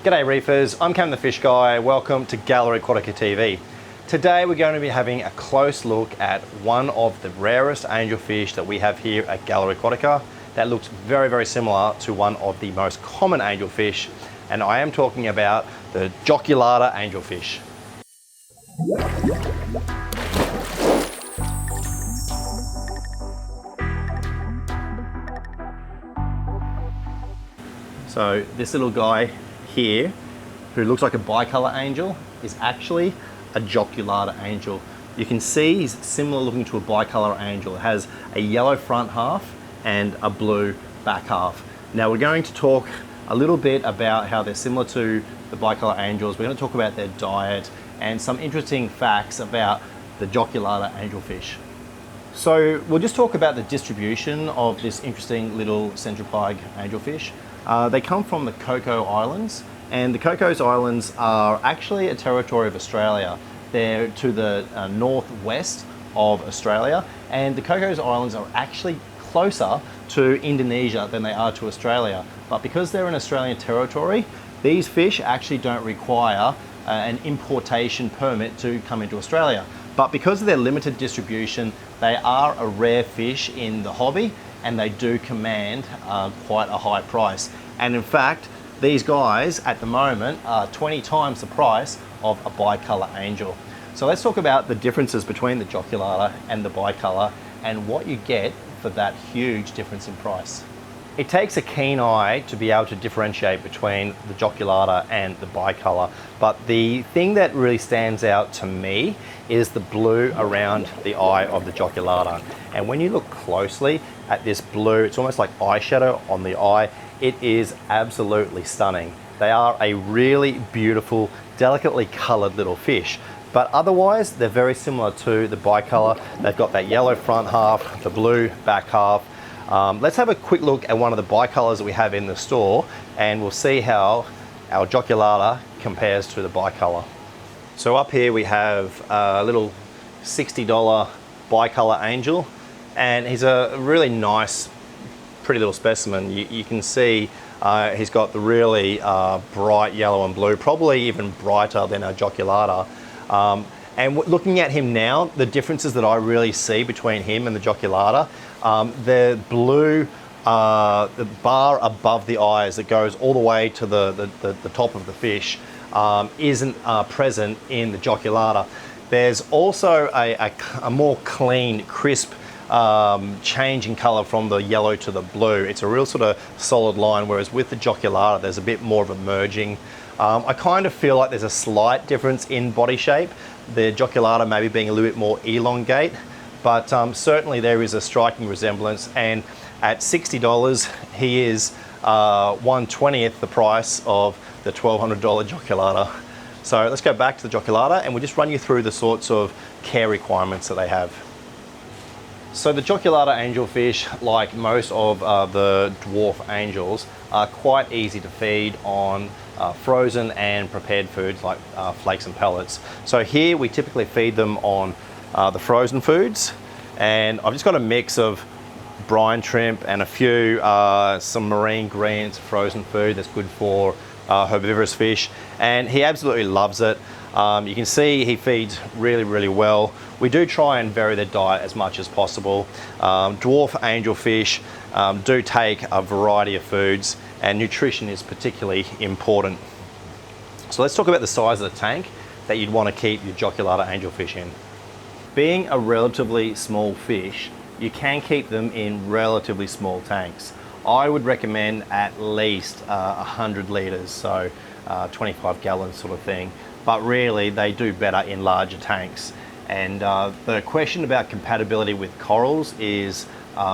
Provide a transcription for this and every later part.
G'day reefers, I'm Cam the Fish Guy. Welcome to Gallery Aquatica TV. Today we're going to be having a close look at one of the rarest angelfish that we have here at Gallery Aquatica that looks very, very similar to one of the most common angelfish, and I am talking about the joculator angelfish. So this little guy here, who looks like a bicolor angel, is actually a joculator angel. You can see he's similar looking to a bicolor angel. It has a yellow front half and a blue back half. Now we're going to talk a little bit about how they're similar to the bicolor angels. We're going to talk about their diet and some interesting facts about the joculator angelfish. So we'll just talk about the distribution of this interesting little Centropyge angelfish. They come from the Cocos Islands, and the Cocos Islands are actually a territory of Australia. They're to the northwest of Australia, and the Cocos Islands are actually closer to Indonesia than they are to Australia. But because they're an Australian territory, these fish actually don't require an importation permit to come into Australia. But because of their limited distribution, they are a rare fish in the hobby, and they do command quite a high price. And in fact, these guys at the moment are 20 times the price of a bicolor angel. So let's talk about the differences between the joculator and the bicolor and what you get for that huge difference in price. It takes a keen eye to be able to differentiate between the joculator and the bicolor, but the thing that really stands out to me is the blue around the eye of the joculator. And when you look closely at this blue, it's almost like eyeshadow on the eye. It is absolutely stunning. They are a really beautiful, delicately colored little fish, but otherwise they're very similar to the bicolor. They've got that yellow front half, the blue back half. Let's have a quick look at one of the bicolors that we have in the store, and we'll see how our joculator compares to the bicolor. So up here we have a little $60 bicolor angel, and he's a really nice, pretty little specimen. You can see he's got the really bright yellow and blue, probably even brighter than our joculator. And looking at him now, the differences that I really see between him and the joculator, the blue, the bar above the eyes that goes all the way to the top of the fish isn't present in the joculator. There's also a more clean, crisp change in color from the yellow to the blue. It's a real sort of solid line, whereas with the joculator there's a bit more of a merging. I kind of feel like there's a slight difference in body shape. The joculator maybe being a little bit more elongate, but certainly there is a striking resemblance, and at $60 he is 1/20th the price of the $1,200 joculator. So let's go back to the joculator and we'll just run you through the sorts of care requirements that they have. So the joculator angelfish, like most of the dwarf angels, are quite easy to feed on frozen and prepared foods like flakes and pellets. So here we typically feed them on the frozen foods, and I've just got a mix of brine shrimp and a few some marine greens, frozen food that's good for herbivorous fish, and he absolutely loves it. You can see he feeds really, really well. We do try and vary their diet as much as possible. Dwarf angelfish do take a variety of foods, and nutrition is particularly important. So let's talk about the size of the tank that you'd want to keep your joculator angelfish in. Being a relatively small fish, you can keep them in relatively small tanks. I would recommend at least 100 litres, so 25 gallons sort of thing. But really they do better in larger tanks. And the question about compatibility with corals is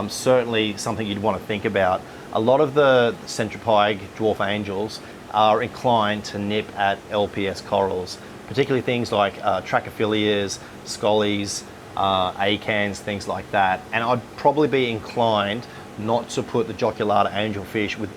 certainly something you'd want to think about. A lot of the Centropyge dwarf angels are inclined to nip at LPS corals, particularly things like Trachyphilias, Scollies, acans, things like that. And I'd probably be inclined not to put the joculator angelfish with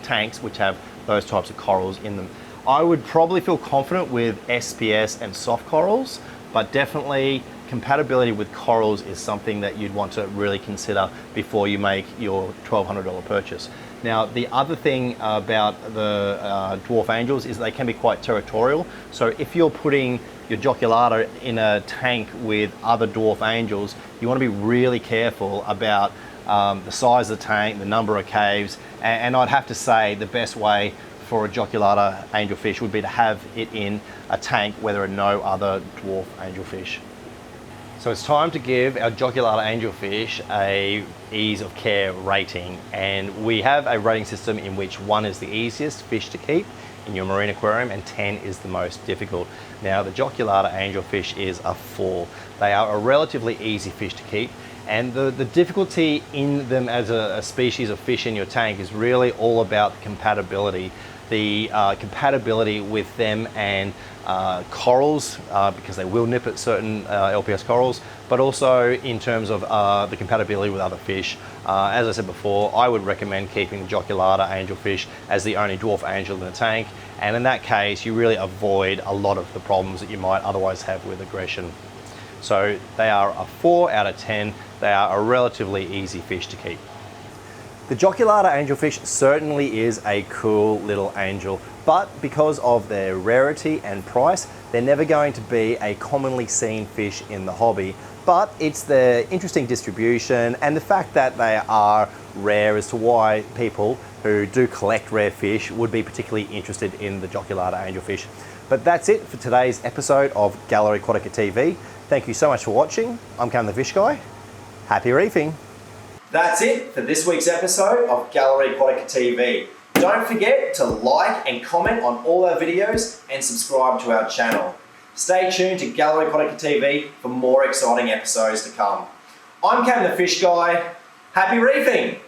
tanks which have those types of corals in them. I would probably feel confident with SPS and soft corals, but definitely compatibility with corals is something that you'd want to really consider before you make your $1,200 purchase. Now, the other thing about the dwarf angels is they can be quite territorial. So if you're putting your joculata in a tank with other dwarf angels, you want to be really careful about the size of the tank, the number of caves, and I'd have to say the best way for a joculata angelfish would be to have it in a tank where there are no other dwarf angelfish. So it's time to give our joculata angelfish a ease of care rating, and we have a rating system in which 1 is the easiest fish to keep in your marine aquarium and 10 is the most difficult. Now the joculata angelfish is a 4. They are a relatively easy fish to keep, and the difficulty in them as a species of fish in your tank is really all about the compatibility. The compatibility with them and corals, because they will nip at certain LPS corals, but also in terms of the compatibility with other fish. As I said before, I would recommend keeping the joculata angelfish as the only dwarf angel in the tank, and in that case you really avoid a lot of the problems that you might otherwise have with aggression. So they are a 4 out of 10. They are a relatively easy fish to keep. The joculata angelfish certainly is a cool little angel, but because of their rarity and price, they're never going to be a commonly seen fish in the hobby. But it's the interesting distribution and the fact that they are rare as to why people who do collect rare fish would be particularly interested in the joculata angelfish. But that's it for today's episode of Gallery Aquatica TV. Thank you so much for watching. I'm Cam the Fish Guy. Happy reefing. That's it for this week's episode of Gallery Aquatica TV. Don't forget to like and comment on all our videos and subscribe to our channel. Stay tuned to Gallery Aquatica TV for more exciting episodes to come. I'm Cam the Fish Guy. Happy reefing!